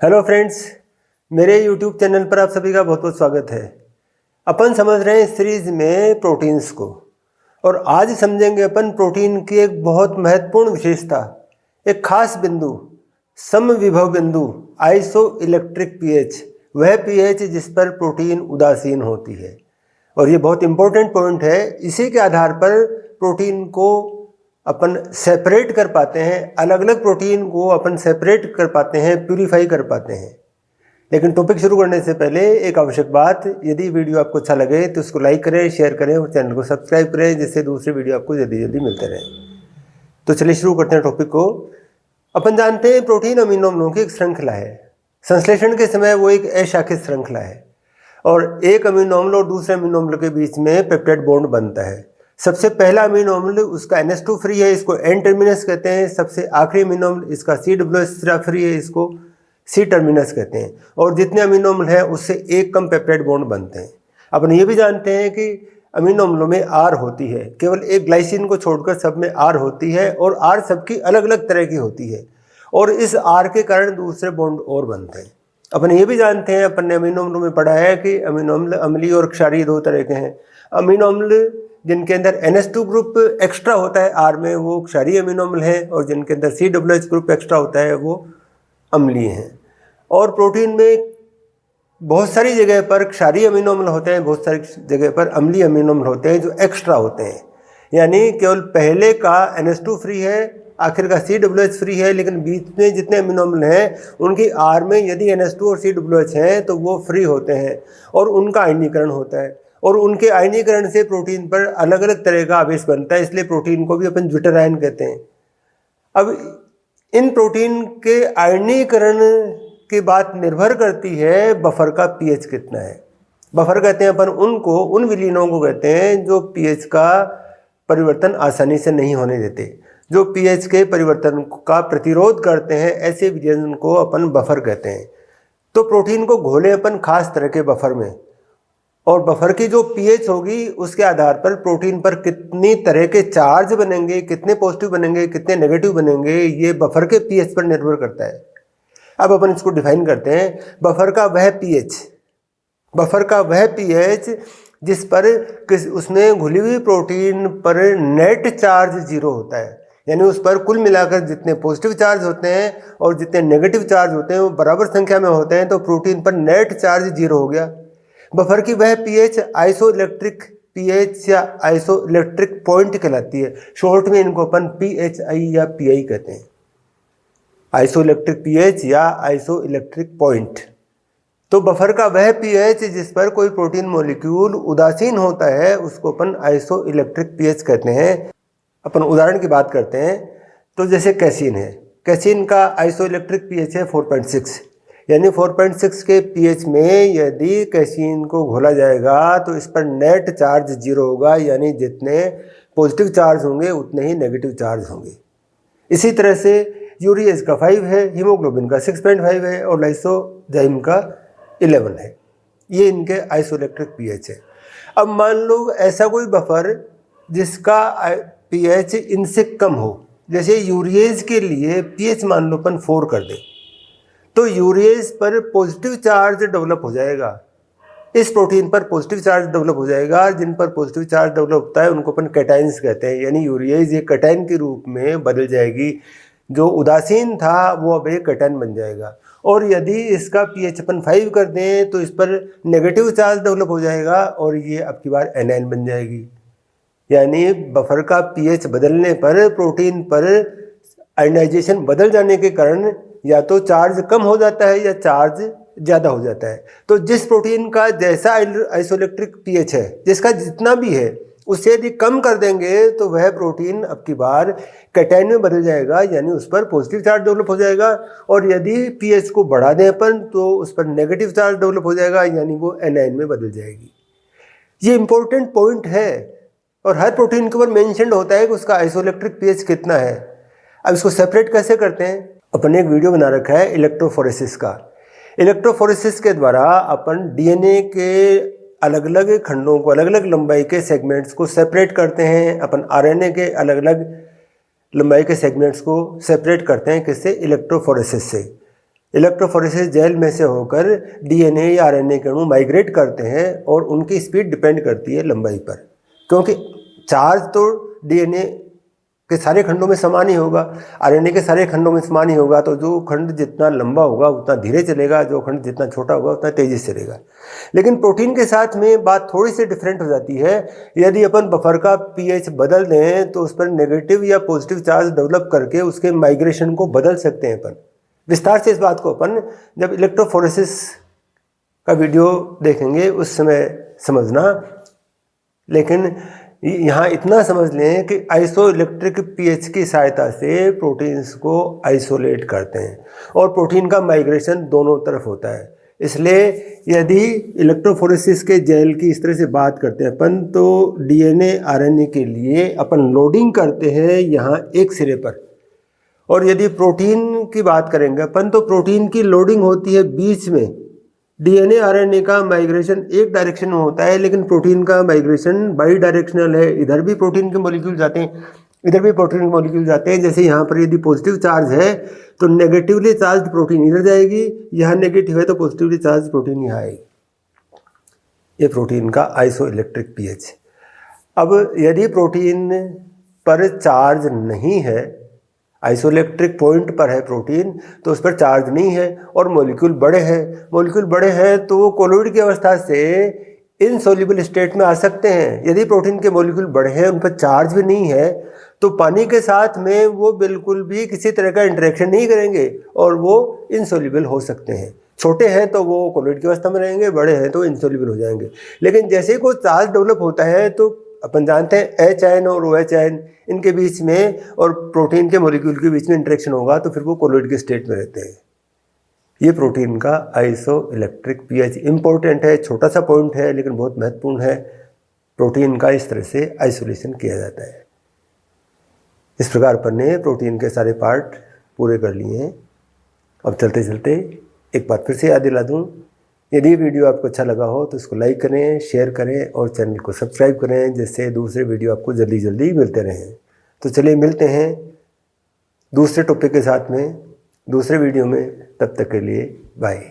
Hello friends, मेरे YouTube channel पर आप सभी का बहुत बहुत स्वागत है। अपन समझ रहे हैं इस सीरीज में प्रोटीन्स को, और आज समझेंगे अपन प्रोटीन की एक बहुत महत्वपूर्ण विशेषता, एक खास बिंदु, समविभव बिंदु, आइसो इलेक्ट्रिक पीएच। वह पीएच जिस पर प्रोटीन उदासीन होती है, और ये बहुत इंपॉर्टेंट पॉइंट है। इसी के आधार पर प्रोटीन को अपन सेपरेट कर पाते हैं, अलग अलग प्रोटीन को अपन सेपरेट कर पाते हैं, प्यूरिफाई कर पाते हैं। लेकिन टॉपिक शुरू करने से पहले एक आवश्यक बात, यदि वीडियो आपको अच्छा लगे तो उसको लाइक करें, शेयर करें और चैनल को सब्सक्राइब करें, जिससे दूसरे वीडियो आपको जल्दी जल्दी मिलते रहें। तो चलिए शुरू करते हैं टॉपिक को। अपन जानते हैं प्रोटीन अमीनो अम्लों की एक श्रृंखला है। संश्लेषण के समय वो एक अशाखित श्रृंखला है, और एक अमीनो अम्ल और दूसरे अमीनो अम्ल के बीच में पेप्टाइड बॉन्ड बनता है। सबसे पहला अमीनो अम्ल उसका NH2 फ्री है, इसको N टर्मिनस कहते हैं। सबसे आखिरी अमीनो अम्ल इसका COOH फ्री है, इसको C टर्मिनस कहते हैं। और जितने अमीनो अम्ल हैं उससे एक कम पेप्टाइड बॉन्ड बनते हैं। अपन ये भी जानते हैं कि अमीनो अम्लों में R होती है, केवल एक ग्लाइसिन को छोड़कर सब में R होती है, और R सबकी अलग अलग तरह की होती है, और इस R के कारण दूसरे बॉन्ड और बनते हैं। अपन ये भी जानते हैं, अपन ने अमीनो अम्लों में पढ़ा है कि अमीनो अम्ल अम्लीय और क्षारीय दो तरह के हैं। अमीनो अम्ल जिनके अंदर NH2 ग्रुप एक्स्ट्रा होता है R में, वो क्षारीय अमीनो अम्ल हैं, और जिनके अंदर COOH ग्रुप एक्स्ट्रा होता है वो अम्लीय हैं। और प्रोटीन में बहुत सारी जगह पर क्षारीय अमीनो अम्ल होते हैं, बहुत सारी जगह पर अम्लीय अमीनो अम्ल होते हैं जो एक्स्ट्रा होते हैं। यानी केवल पहले का NH2 फ्री है, आखिर का COOH फ्री है, लेकिन बीच में जितने अमीनो अम्ल हैं उनकी R में यदि NH2 और COOH हैं तो वो फ्री होते हैं, और उनका आयनीकरण होता है, और उनके आयनीकरण से प्रोटीन पर अलग अलग तरह का आवेश बनता है। इसलिए प्रोटीन को भी अपन ज्विटरायन कहते हैं। अब इन प्रोटीन के आयनीकरण की बात निर्भर करती है बफर का पीएच कितना है। बफर कहते हैं अपन उनको, उन विलीनों को कहते हैं जो पीएच का परिवर्तन आसानी से नहीं होने देते, जो पीएच के परिवर्तन का प्रतिरोध करते हैं। ऐसे विलीन को अपन बफर कहते हैं। तो प्रोटीन को घोले अपन खास तरह के बफर में, और बफर की जो पीएच होगी उसके आधार पर प्रोटीन पर कितनी तरह के चार्ज बनेंगे, कितने पॉजिटिव बनेंगे, कितने नेगेटिव बनेंगे, ये बफर के पीएच पर निर्भर करता है। अब अपन इसको डिफाइन करते हैं। बफर का वह पीएच जिस पर उसमें घुली हुई प्रोटीन पर नेट चार्ज 0 होता है। यानी उस पर कुल मिलाकर जितने पॉजिटिव चार्ज होते हैं और जितने नेगेटिव चार्ज होते हैं वो बराबर संख्या में होते हैं, तो प्रोटीन पर नेट चार्ज 0 हो गया। बफर की वह पीएच आइसो इलेक्ट्रिक पीएच या आइसो इलेक्ट्रिक पॉइंट कहलाती है। शॉर्ट में इनको अपन PHI या PI कहते हैं, आइसो इलेक्ट्रिक पीएच या आइसो इलेक्ट्रिक पॉइंट। तो बफर का वह पीएच जिस पर कोई प्रोटीन मॉलिक्यूल उदासीन होता है उसको अपन आइसो इलेक्ट्रिक पीएच कहते हैं। अपन उदाहरण की बात करते हैं, तो जैसे कैसीन है, कैसीन का आइसो इलेक्ट्रिक पीएच है 4.6, यानी 4.6 के पीएच में यदि कैसीन को घोला जाएगा तो इस पर नेट चार्ज 0 होगा, यानी जितने पॉजिटिव चार्ज होंगे उतने ही नेगेटिव चार्ज होंगे। इसी तरह से यूरिएज का 5 है, हीमोग्लोबिन का 6.5 है, और लाइसोजाइम का 11 है। ये इनके आइसोइलेक्ट्रिक पीएच है। अब मान लो ऐसा कोई बफर जिसका पीएच इनसे कम हो, जैसे यूरिएज के लिए पीएच मान लो अपन 4 कर दें, तो यूरिएज पर पॉजिटिव चार्ज डेवलप हो जाएगा। इस प्रोटीन पर पॉजिटिव चार्ज डेवलप हो जाएगा। जिन पर पॉजिटिव चार्ज डेवलप होता है उनको अपन कैटाइंस कहते हैं, यानी यूरिएज एक कैटाइन के रूप में बदल जाएगी। जो उदासीन था वो अब एक कैटाइन बन जाएगा। और यदि इसका पीएच अपन 5 कर दें तो इस पर नेगेटिव चार्ज डेवलप हो जाएगा, और ये अब की बार एनाइन बन जाएगी। यानी बफर का पीएच बदलने पर प्रोटीन पर आयनाइजेशन बदल जाने के कारण या तो चार्ज कम हो जाता है या चार्ज ज़्यादा हो जाता है। तो जिस प्रोटीन का जैसा आइसोइलेक्ट्रिक पीएच है, जिसका जितना भी है, उससे यदि कम कर देंगे तो वह प्रोटीन अब की बार कैटाइन में बदल जाएगा, यानी उस पर पॉजिटिव चार्ज डेवलप हो जाएगा। और यदि पीएच को बढ़ा दें अपन तो उस पर नेगेटिव चार्ज डेवलप हो जाएगा, यानी वो एनाइन में बदल जाएगी। ये इंपॉर्टेंट पॉइंट है, और हर प्रोटीन के ऊपर मेंशन्ड होता है कि उसका आइसोइलेक्ट्रिक पीएच कितना है। अब इसको सेपरेट कैसे करते हैं? अपन ने एक वीडियो बना रखा है इलेक्ट्रोफोरेसिस का। इलेक्ट्रोफोरेसिस के द्वारा अपन डीएनए के अलग अलग खंडों को, अलग अलग लंबाई के सेगमेंट्स को सेपरेट करते हैं। अपन आरएनए के अलग अलग लंबाई के सेगमेंट्स को सेपरेट करते हैं, किससे? इलेक्ट्रोफोरेसिस से। इलेक्ट्रोफोरेसिस जेल में से होकर डीएनए या आरएनए के अणु माइग्रेट करते हैं और उनकी स्पीड डिपेंड करती है लंबाई पर, क्योंकि चार्ज तो डीएनए के सारे खंडों में समान ही होगा, आरएनए के सारे खंडों में समान ही होगा। तो जो खंड जितना लंबा होगा उतना धीरे चलेगा, जो खंड जितना छोटा होगा उतना तेजी से चलेगा। लेकिन प्रोटीन के साथ में बात थोड़ी सी डिफरेंट हो जाती है। यदि अपन बफर का पीएच बदल दें तो उस पर नेगेटिव या पॉजिटिव चार्ज डेवलप करके उसके माइग्रेशन को बदल सकते हैं अपन। विस्तार से इस बात को अपन जब इलेक्ट्रोफोरेसिस का वीडियो देखेंगे उस समय समझना। लेकिन यहाँ इतना समझ लें कि आइसो इलेक्ट्रिक पीएच की सहायता से प्रोटीन्स को आइसोलेट करते हैं और प्रोटीन का माइग्रेशन दोनों तरफ होता है। इसलिए यदि इलेक्ट्रोफोरेसिस के जेल की इस तरह से बात करते हैं अपन, तो डीएनए आरएनए के लिए अपन लोडिंग करते हैं यहाँ एक सिरे पर, और यदि प्रोटीन की बात करेंगे अपन तो प्रोटीन की लोडिंग होती है बीच में। डीएनए आरएनए का माइग्रेशन एक डायरेक्शन में होता है, लेकिन प्रोटीन का माइग्रेशन बाई डायरेक्शनल है। इधर भी प्रोटीन के मॉलिक्यूल जाते हैं, इधर भी प्रोटीन के मॉलिक्यूल जाते हैं। जैसे यहाँ पर यदि पॉजिटिव चार्ज है तो नेगेटिवली चार्ज प्रोटीन इधर जाएगी, यहाँ नेगेटिव है तो पॉजिटिवली चार्ज प्रोटीन यहाँ आएगी। ये प्रोटीन का आइसो इलेक्ट्रिक पीएच। अब यदि प्रोटीन पर चार्ज नहीं है, आइसोइलेक्ट्रिक पॉइंट पर है प्रोटीन, तो उस पर चार्ज नहीं है और मॉलिक्यूल बड़े हैं तो वो कोलोइड की अवस्था से इनसोल्यूबल स्टेट में आ सकते हैं। यदि प्रोटीन के मॉलिक्यूल बड़े हैं, उन पर चार्ज भी नहीं है, तो पानी के साथ में वो बिल्कुल भी किसी तरह का इंटरेक्शन नहीं करेंगे और वो इनसोल्यूबल हो सकते हैं। छोटे हैं तो वो कोलोइड की अवस्था में रहेंगे, बड़े हैं तो इनसोल्यूबल हो जाएंगे। लेकिन जैसे ही कोई चार्ज डेवलप होता है तो अपन जानते हैं एच आयन और ओ एच आयन इनके बीच में और प्रोटीन के मॉलिक्यूल के बीच में इंटरेक्शन होगा, तो फिर वो कोलोइड के स्टेट में रहते हैं। ये प्रोटीन का आइसो इलेक्ट्रिक पीएच इंपॉर्टेंट है, छोटा सा पॉइंट है लेकिन बहुत महत्वपूर्ण है। प्रोटीन का इस तरह से आइसोलेशन किया जाता है। इस प्रकार अपन ने प्रोटीन के सारे पार्ट पूरे कर लिए हैं। अब चलते चलते एक बात फिर से याद दिला दूँ, यदि वीडियो आपको अच्छा लगा हो तो इसको लाइक करें, शेयर करें और चैनल को सब्सक्राइब करें, जिससे दूसरे वीडियो आपको जल्दी जल्दी मिलते रहें। तो चलिए मिलते हैं दूसरे टॉपिक के साथ में दूसरे वीडियो में। तब तक के लिए बाय।